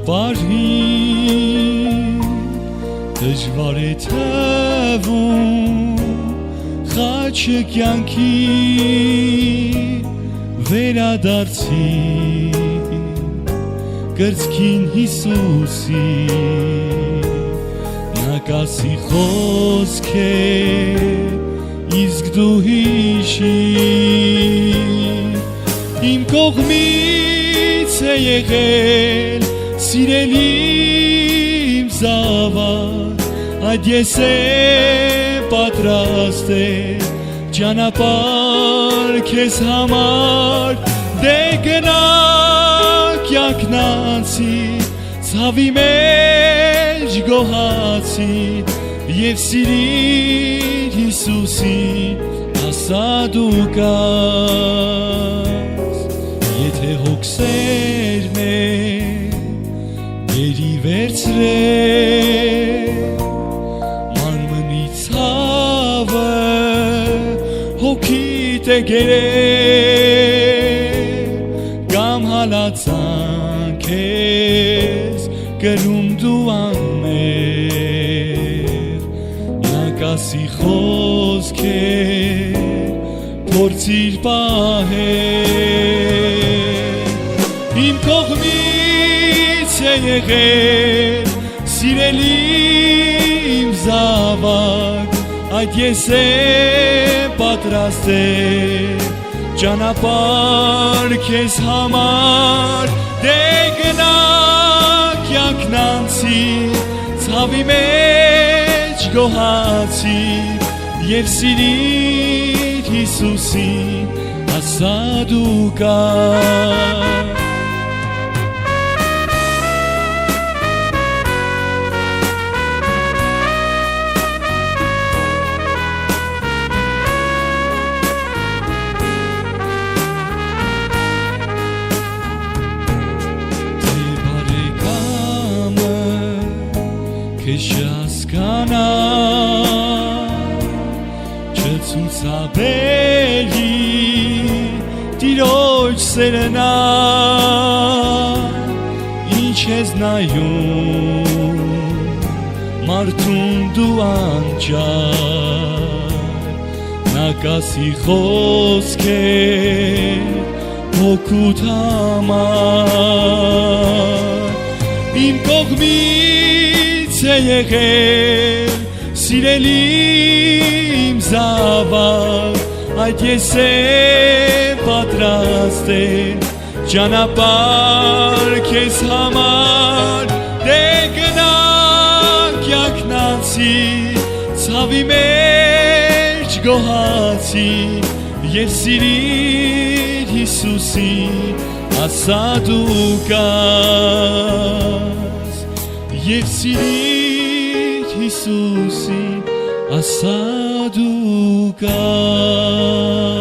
ճանապարհին դժվար է թվում խաչը կյանքի վերադարձի կրծքին Հիսուսի նա կասի խոսք է իսկ դու հիշիր իմ կողմից է եղել սիրելի իմ զավակ այդ ես եմ պատրաստել ճանապարհ քեզ համար դե գնա կյանքնանցի ցավի մեջ գոհացի եւ սիրիր Հիսուսին ասա դու կաս եթե հոգսեր մեր գերի վերցրել մարմնի ցավը հոգիդ է գերել կամ հալածան քեզ կրում դու անմեր նա կասի խոսք է փորձիր պահել իմ կողմից է եղել սիրելի իմ զավակ այդ ես եմ պատրաստել ճանապարհ քեզ համար դե գնա կյանքնանցի ցավի մեջ գոհացի եւ սիրիր Հիսուսին ասա դու կաս քեզ հասկանա չցուցաբերի տիրոջ սերը նա ինչ ես նայում մարդուն դու անճար նա կասի խոսք է հոգուդ համար իմ կողմից է եղել սիրելի իմ զավակ այդ ես եմ պատրաստել ճանապարհ քեզ համար դե գնա կյանքնանցի ցավի մեջ գոհացի եւ սիրիր Հիսուսին ասա դու կաս եւ սիրիր Հիսուսին ասա դու կաս